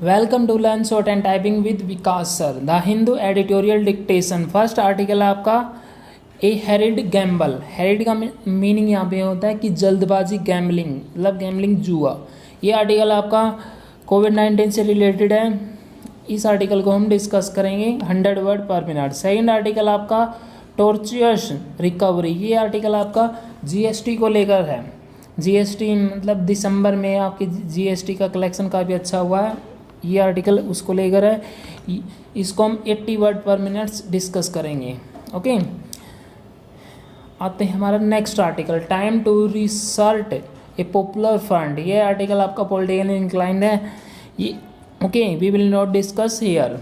Welcome to learn shorthand typing with Vikas sir. The Hindu editorial dictation first article आपका a horrid gamble. Horrid का meaning यहाँ पे होता है कि जल्दबाजी, गैम्बलिंग मतलब गैम्बलिंग, जुआ। ये आर्टिकल आपका कोविड-19 से रिलेटेड है। इस आर्टिकल को हम डिस्कस करेंगे 100 वर्ड पर मिनट। सेकेंड आर्टिकल आपका टॉर्चुअस रिकवरी। ये आर्टिकल आपका जीएसटी को लेकर है। जीएसटी मतलब दिसंबर में आपकी जीएसटी का कलेक्शन काफ़ी अच्छा हुआ है। ये आर्टिकल उसको लेकर है। इसको हम 80 वर्ड पर मिनट डिस्कस करेंगे। ओके, आते हैं हमारा next article, time to resort a popular fund. ये आर्टिकल आपका पॉलिटिकल इंक्लाइंड है। ये okay, we will not discuss here.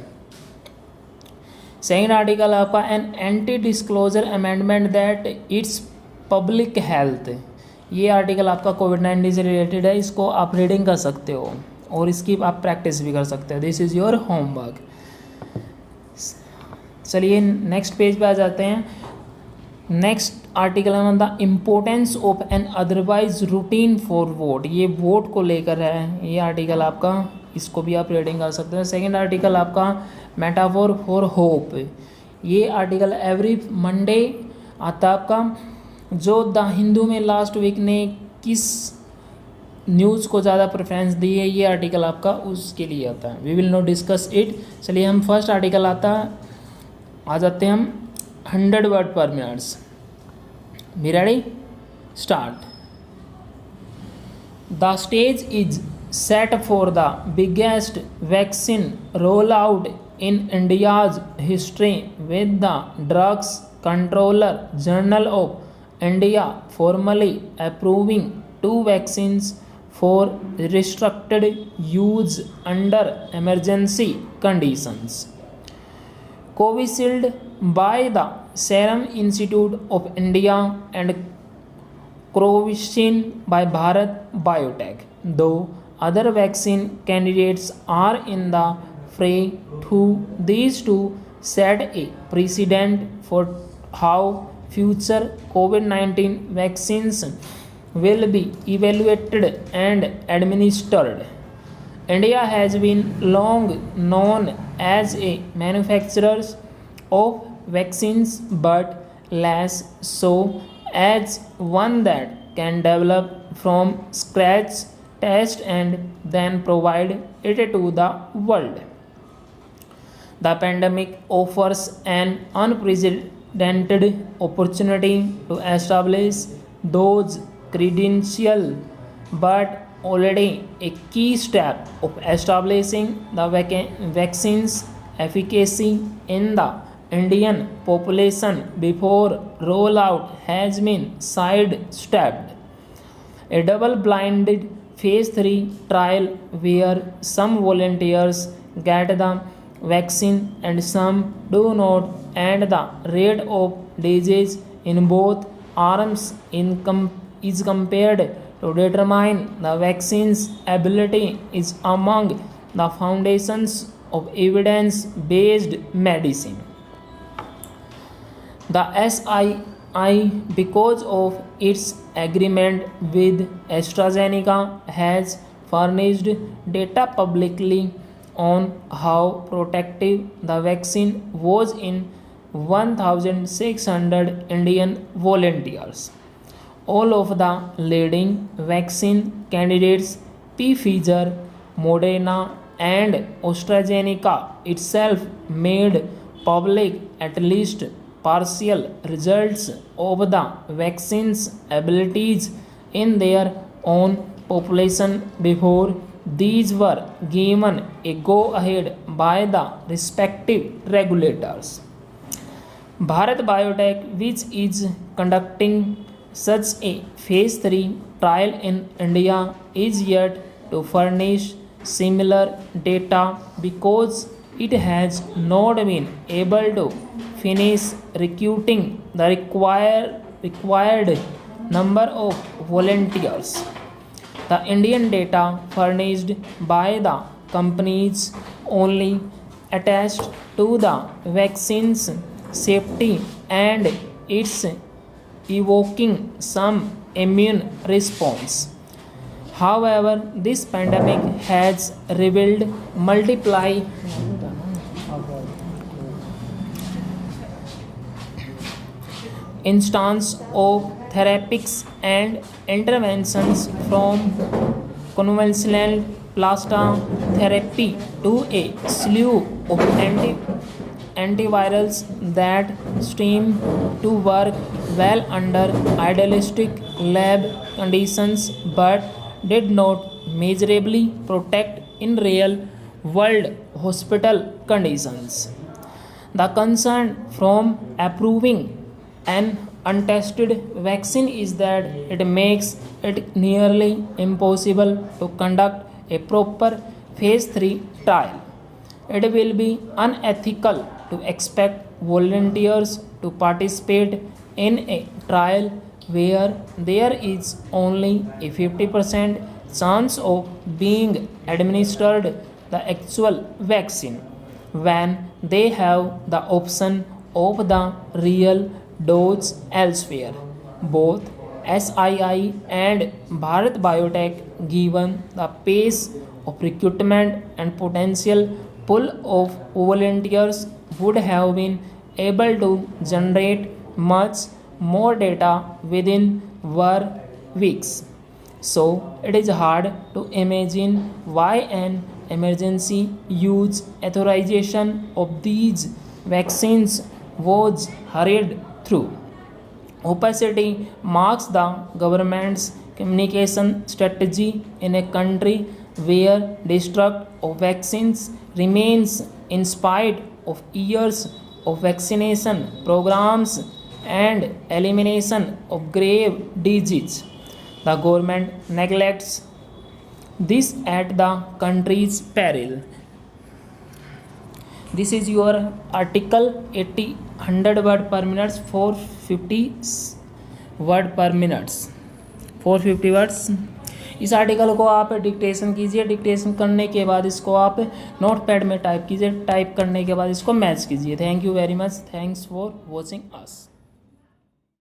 Second article आपका an anti disclosure amendment that it's public health. ये आर्टिकल आपका कोविड-19 से रिलेटेड है। इसको आप रीडिंग कर सकते हो और इसकी आप प्रैक्टिस भी कर सकते हो। This is your homework. चलिए नेक्स्ट पेज पे आ जाते हैं। नेक्स्ट आर्टिकल है the importance of an otherwise routine for vote. ये वोट को लेकर है ये आर्टिकल आपका, इसको भी आप रीडिंग कर सकते हैं। सेकेंड आर्टिकल आपका मेटाफोर फॉर होप। ये आर्टिकल एवरी मंडे आता है आपका। जो द हिंदू में लास्ट वीक ने किस न्यूज़ को ज़्यादा प्रेफरेंस दी है, ये आर्टिकल आपका उसके लिए आता है। We will not discuss it. चलिए हम फर्स्ट आर्टिकल आ जाते हैं हम 100 वर्ड पर minutes. Be ready, start. The stage is set for the biggest vaccine roll out in India's history with the drugs controller general of India formally approving 2 vaccines for restricted use under emergency conditions. Covishield by the Serum Institute of India and Covishield by Bharat Biotech. Though other vaccine candidates are in the fray too, these two set a precedent for how future COVID-19 vaccines will be evaluated and administered. India has been long known as a manufacturer of vaccines, but less so as one that can develop from scratch, test and then provide it to the world. The pandemic offers an unprecedented opportunity to establish those credential, but already a key step of establishing the vaccine's efficacy in the Indian population before rollout has been sidestepped. A double-blinded phase 3 trial where some volunteers get the vaccine and some do not, and the rate of disease in both arms is compared to determine the vaccine's ability is among the foundations of evidence-based medicine. The SII, because of its agreement with AstraZeneca, has furnished data publicly on how protective the vaccine was in 1,600 Indian volunteers. All of the leading vaccine candidates, Pfizer, Moderna and AstraZeneca itself, made public at least partial results of the vaccine's abilities in their own population before these were given a go-ahead by the respective regulators. Bharat Biotech, which is conducting such a phase 3 trial in India, is yet to furnish similar data because it has not been able to finish recruiting the required number of volunteers. The Indian data furnished by the companies only attest to the vaccine's safety and its evoking some immune response. However, this pandemic has revealed multiply instance of therapies and interventions from conventional plasma therapy to a slew of antivirals that seem to work well under idealistic lab conditions but did not measurably protect in real world hospital conditions. The concern from approving an untested vaccine is that it makes it nearly impossible to conduct a proper phase 3 trial. It will be unethical to expect volunteers to participate in a trial where there is only a 50% chance of being administered the actual vaccine when they have the option of the real dose elsewhere. Both SII and Bharat Biotech, given the pace of recruitment and potential pool of volunteers, would have been able to generate much more data within weeks. So it is hard to imagine why an emergency use authorization of these vaccines was hurried through. Opacity marks the government's communication strategy in a country where distrust of vaccines remains in spite of years of vaccination programs and elimination of grave disease. The government neglects this at the country's peril. This is your article 80 100 word per minute 450 word पर minutes 450 words. इस article को आप dictation कीजिए, dictation करने के बाद इसको आप नोट पैड में टाइप कीजिए, टाइप करने के बाद इसको मैच कीजिए। Thank you very much, thanks for watching us.